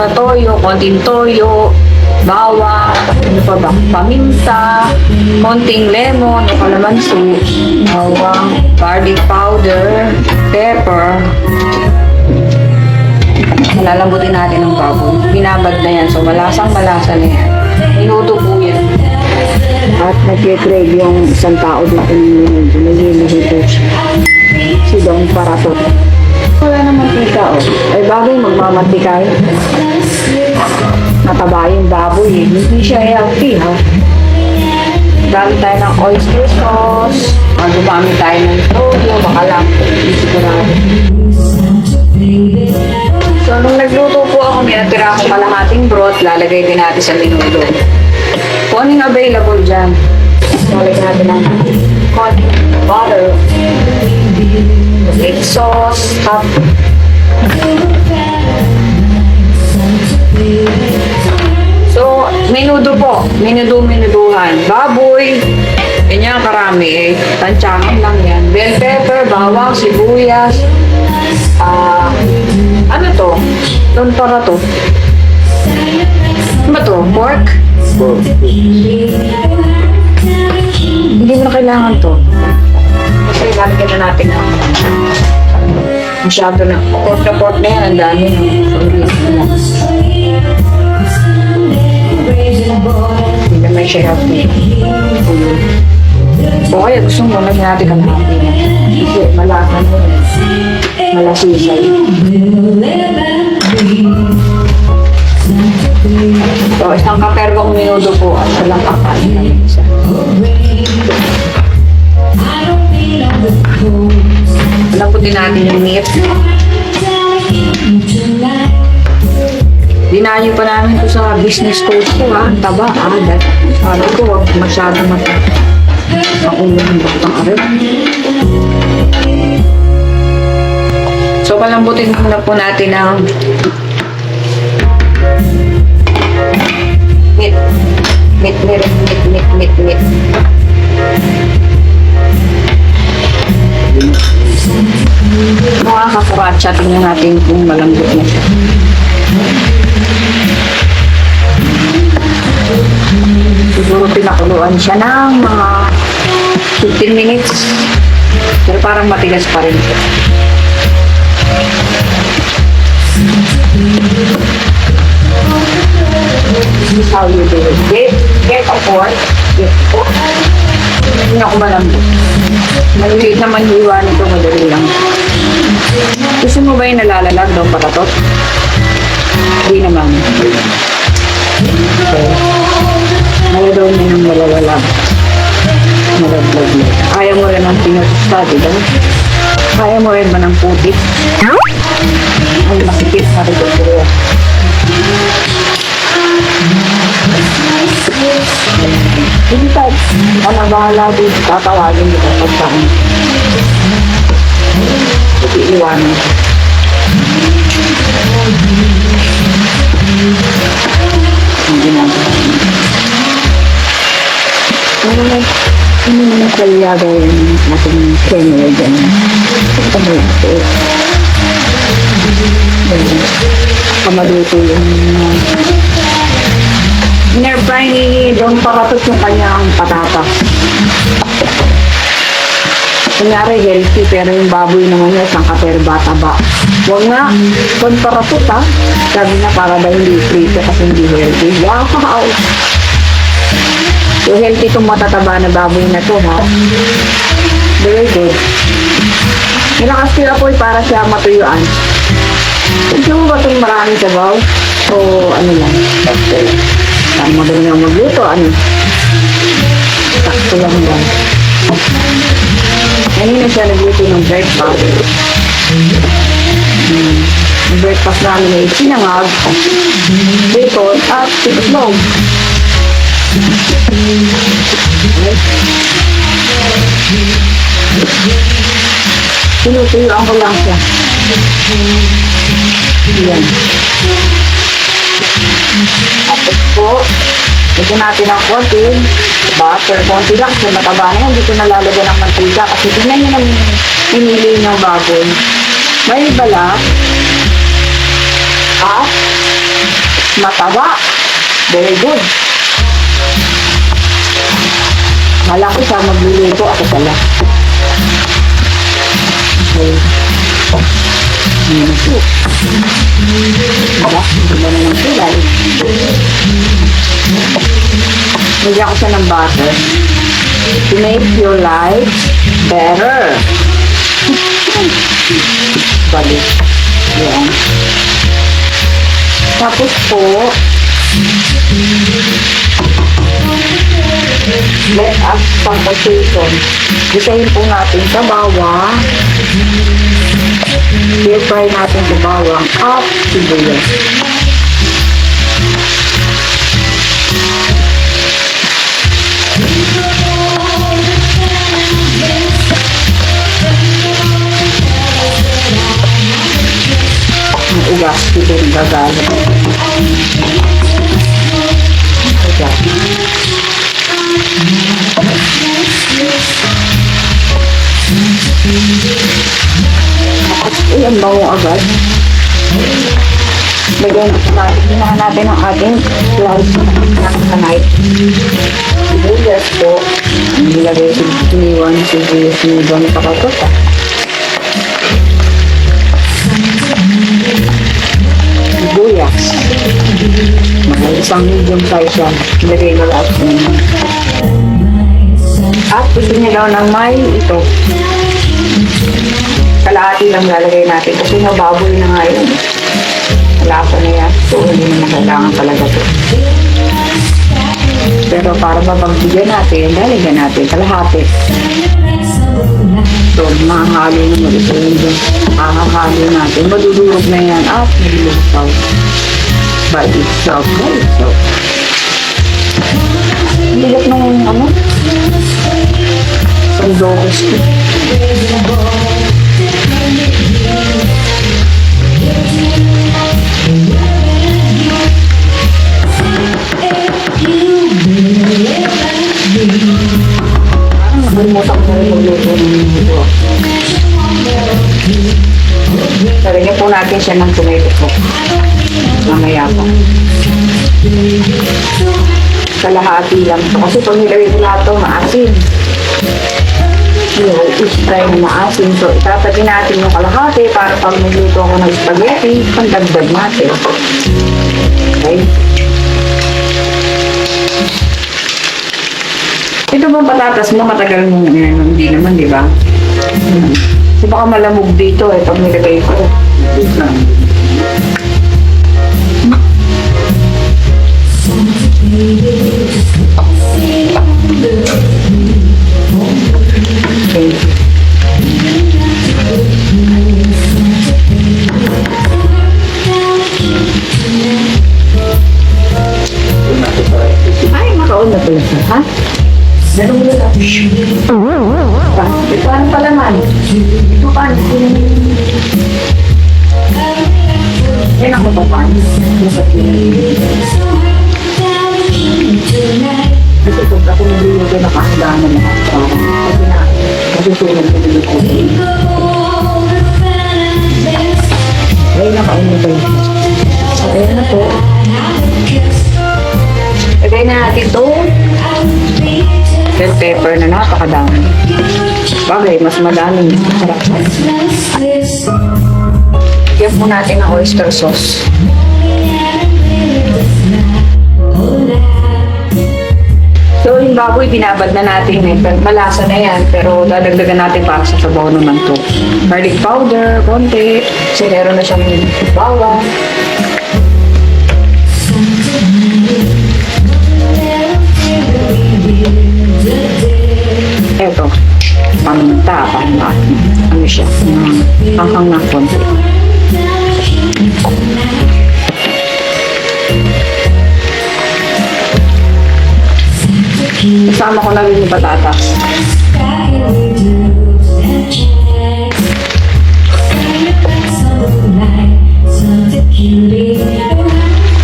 sa toyo, konting toyo, bawang, ano pa ba, paminta, konting lemon o kalamansi, bawang, garlic powder, pepper. Lalambutin natin ang baboy. Binabad na yan, so malasang-malasa na yan. Minuto po yan. At nag-crave yung isang tao dito nililito. Nililito siya. Si Don Paratot. Wala naman tika, oh. Ay, bagay magmamantikay. Nataba yung baboy, eh. Hindi siya healthy, ha? Gamit tayo ng oyster sauce. Gumamit tayo ng toyo. Baka lang, hindi sigurado. So, nung nagluto po ako, may natira akong kalahating broth. Lalagay din natin sa menudo. Kung anong available dyan. Lalagay natin ng konting butter. Egg sauce. Top. So, menudo po. Menuduhan. Baboy. Ganyan karami eh. Tansyahan lang yan. Bell pepper, bawang, sibuyas. Ano to? Don para to. Ano ba to? Pork? Hindi mo na kailangan to. Kasi lalagyan na natin ang masyado na. Pork na yan. Ang dami ng hindi naman siya healthy. O kaya gusto mo lagyan natin ang happy na. Kasi malasan mo. Malasisay. So, isang kapergong minudo po at walang kakain na isa. Lamputin natin yung meat. Dinayo pa namin ito sa business coach ko, ha. Taba, ha. Sabi ko, huwag masyadong makulo ng baktang arit. So, palambutin muna po natin ang meat. Mga kakuratsa, tingnan natin kung malambot na siya. Siguro pinakuluan siya ng mga 15 minutes. Pero parang matigas pa rin siya. This is how you do it. Get a fork. Hindi na ako malambot. Maliliit naman hiwa nito, madali lang. Gusto mo ba yung nalalalag daw patatot? Hindi naman. Okay. Maladaw niya ng malalalag. Malaglag mo. Kaya mo rin ang pinag-study, diba? Kaya mo rin ba ng putik? Ay, masikip na rin ito. Hindi tayo. Ano bahala dito? Tatawagin dito pagkain. Hindi iwanan. Hindi natin. Ano naman kalyaga yung ating camera dyan. Ito mo ito. Kamaluto yung in-airfry ni Don Paratot yung kanyang patatas. Kunyari healthy pero yung baboy naman niya isang kaperbata ba. Huwag nga, Don Paratot ha. Sabi na para daw hindi frito kasi hindi healthy. Wow! So healthy itong matataba na baboy na to ha. Very good. Nilakas ko apoy para siya matuyuan. Gusto mo ba itong maraming sabaw? O ano lang? Saan magaling ang magluto? Ano? Takto lang ba? Kanina siya nagluto ng breakfast. Ang breakfast namin ay sinangag, bacon, at itlog. Tinutuyuan ko lang siya. Yan. Tapos po, ito natin ang konti butter. Konti lang, so mataba na yan. Dito nalalagyan ng mantika. Kasi tingnan nyo nang pinili nyo baboy. May balat at Mataba. Very good. Kala ko siya magluluto. Ako pala. Okay. Ayan po. Diba? Diba na ng kulay. Nagyan ko siya ng butter. To make your life better. Balik. Yan. Tapos po, let us conversation. Gisahin po natin sa bawang. I-fry natin sa bawang at sibuyas. Ang ugas dito yung gagawin. Ayan. Ayan, bawo agad. Lagyan natin ang ating slice ng kanay. Sibuyas po. Nilagay iniwan sibuyas ni Don Pakatota. Sibuyas. Mga isang medium size yan. Nilagay na lahat. At gusto niya daw ng may ito. Kalahati lang lalagay natin kasi nababoy na nga yun. Lasa na yan. So, hindi naman kailangan talaga ito. Pero para mapagbigyan natin, lalagyan natin kalahati. So, mahahalo na mag-isa yun dyan. Mahahalo natin. Madudurog na yan at nilulusaw. By itself. By itself. Bigat na yung ano? Sandokos ko. Nakalimutan ko rin magluto ng ito. Sarigyan po natin siya ng tomato po. Mamaya po. Kalahati lang ito. Kasi pag nilagay ko lahat ito, maasin. I-try na maasin. So, itatabi natin yung kalahati para pag magluto ako ng spaghetti, pandagdag natin. Okay? Ito bang patatas mo, matagal mong hindi naman, di ba? Kasi baka malamog dito eh, pag nilagay ko. Okay. Ay, makaon na po yun, ha? Ganun mo lang. Ito ano pala man? Ito paano? Yan ako pa paano? Kasi kung ako niluluto na kahalaman na kasi na masusunod ko niluluto. Ay, nakaon na ba yun? Ayan na po. Lagay na natin ito. Bell pepper na napakadami. Bagay, mas madaming harap. Lagyan po natin ang oyster sauce. So, yung baboy, binabad na natin eh. Malasa na yan, pero dadagdagan natin para sa sabaw naman to. Garlic powder, konti. Kasi meron na siyang bawang. Eto, paminta, ano siya, hanghang na konti. Kasama ko na rin yung patatas.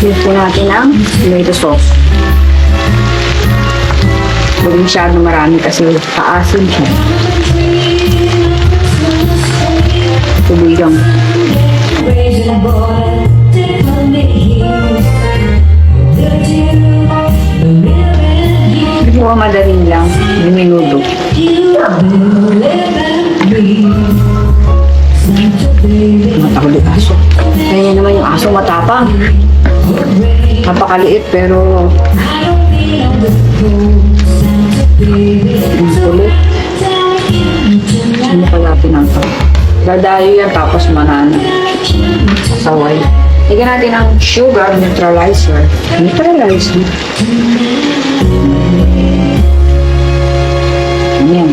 Use po natin ang tomato sauce. Huwag masyado marami kasi paasin siya. Tubigang. Ito, madali lang. Yung minuto. Matakot aso. Kaya naman yung aso matapang. Napakaliit pero ang kulit. Ano kaya pinangka? Dadayo yan tapos manana. Saway. Higyan natin ang sugar neutralizer. Neutralizer. Ayan.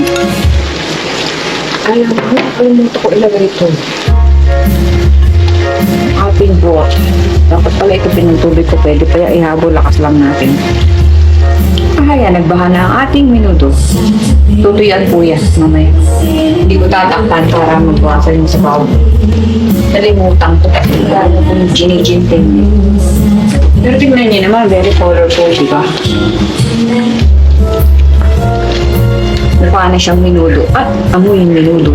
Alam ko, kalimutan ko ilagay ito. Ating broth. Dapat pala ito pinagtubig ko. Pwede pa yan ihabol. Lakas lang natin. Ayan, nagbaha na ang ating minuto. Tutuyan po yan mamaya. Hindi ko tatakpan para magbawasan yung sabaw. Nalimutan ko. Lalo kung giniginting niya. Pero tingnan niyo naman, very colorful, di ba? Nagbaha na siyang minuto. At amoy yung minuto.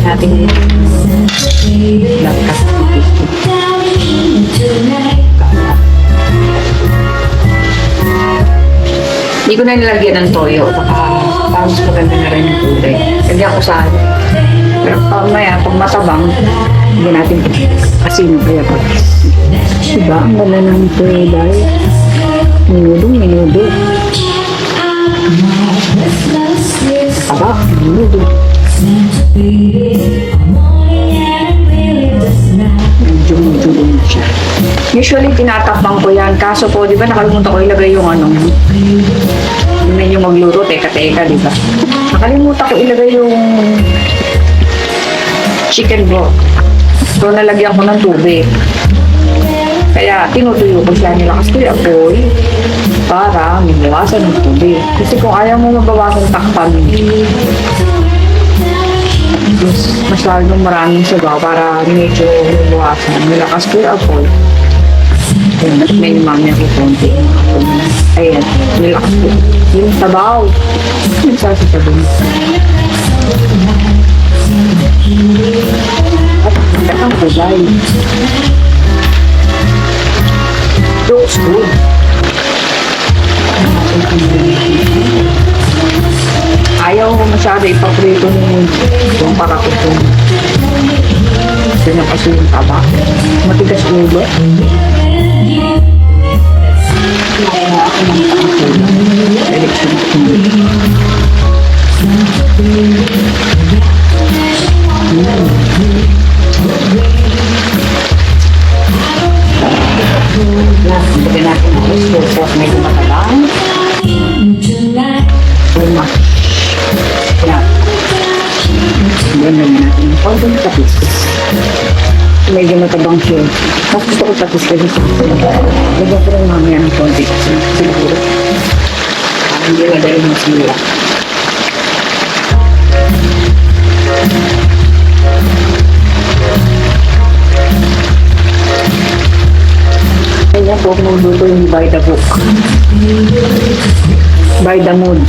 Natin lagkas hindi ko na nilagyan ng toyo tapos maganda na rin yung kulay lagyan ko sa pero pamaya pag matabang hindi natin asin kaya pa diba ang ganda ng kulay minudo aba minudo medyo na siya. Usually, tinatapang ko yan. Kaso po, di ba, nakalimutan ko ilagay yung ano. Hindi yung magluro, teka-teka, di ba? Nakalimutan ko ilagay yung chicken broth. So, nalagyan ko ng tubig. Kaya, tinutuyo ko siya nila kasi apoy para mabawasan ng tubig. Kasi kung ayaw mo mabawasan takpan, masyadong maraming sabaw para medyo mabawasan. Nilakas ko yung apoy. May mami ako konti. Ayan, nilakas ko. Yung sabaw. Nagsasasabaw. At ang kulay. Looks good. Ayaw ko masyado ipaprito yung parakot yung ganyan kasi yung taba. Matigas ulo. Kaya na ako ng takot. Election Bigyan natin ang isko. Medyo matalang. Luma. Yan. Ganyan natin. Huwag yung tapis. Medyo matabang siya. Mas gusto ko tapis kasi lagyan ko rin mamaya ng konti kasi siguro. Hindi madali ng sila. Kanya po magluto yung by the book. By the mood.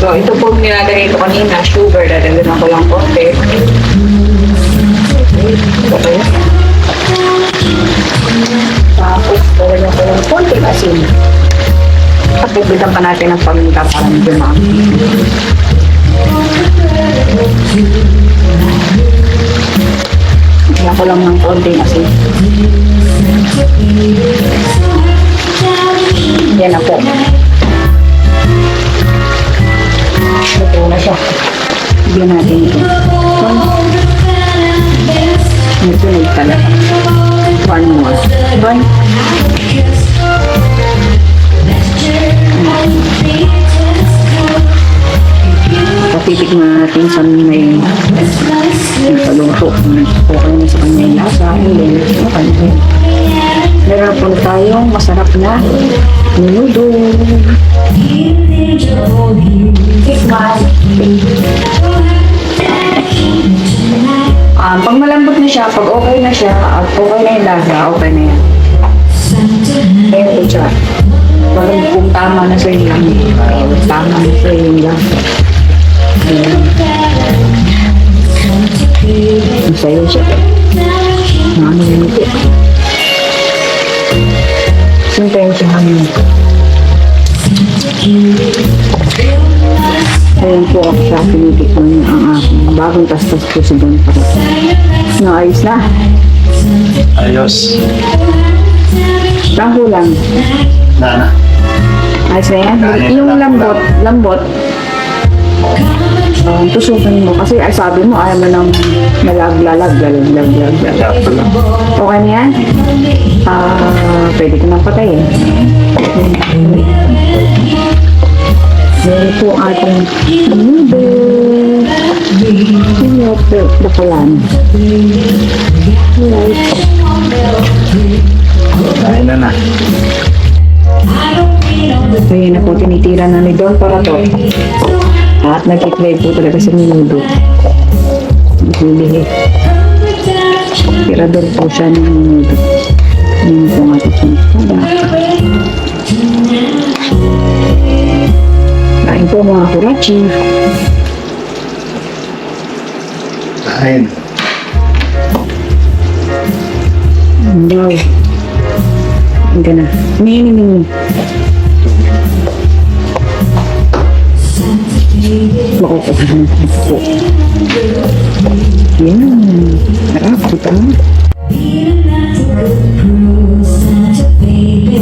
So, ito po nilagay ito kanina, sugar. Dadagdagan ko lang konti. Okay. Tapos, dadagdagan ko lang konti asin. At bigbitan pa natin ang paminta para medyo mami. Kaya ko lang ng konti asin. Yan na po. Ito na siya. Bigyan natin ito. Ito na talaga. One more. One. Patitikman natin sa may nakaluto. Okay na sa kanya yung lasa. Meron po tayong masarap na menudo. Pag malambot na siya, pag okay na siya, at okay na yung lasa, okay na yan. Kaya ito siya. Kung tama na sa inyo lang, tama na sa inyo lang. sa'yo siya. Ano yun ito? Sintensyahan mo. Ayan po ako sa pinitikman niya ang aking bagong tastas po si Don para. Naayos na. Ayos. Tangko lang. Na. Ayos na yan. Yung lambot. Tusukin mo. Kasi ay sabi mo, ayaw mo nang malaglalag. Kaya pala. Okay na yan? Pwede ko nang patayin. Meron po ating noodle. Sinope. Dapalan. Alright. Kain na. Ayan na po, tinitira na ni Don para to. At nag-crave po talaga sa minudo. Naglilihi. Tirador po siya ng minudo. Ayan po nga ito. Kain po mga kurachi. Kain. Wow. Ang gana. Mini. Makukuha ng po. Yan. Harap kita. Being not a good proof, such a baby.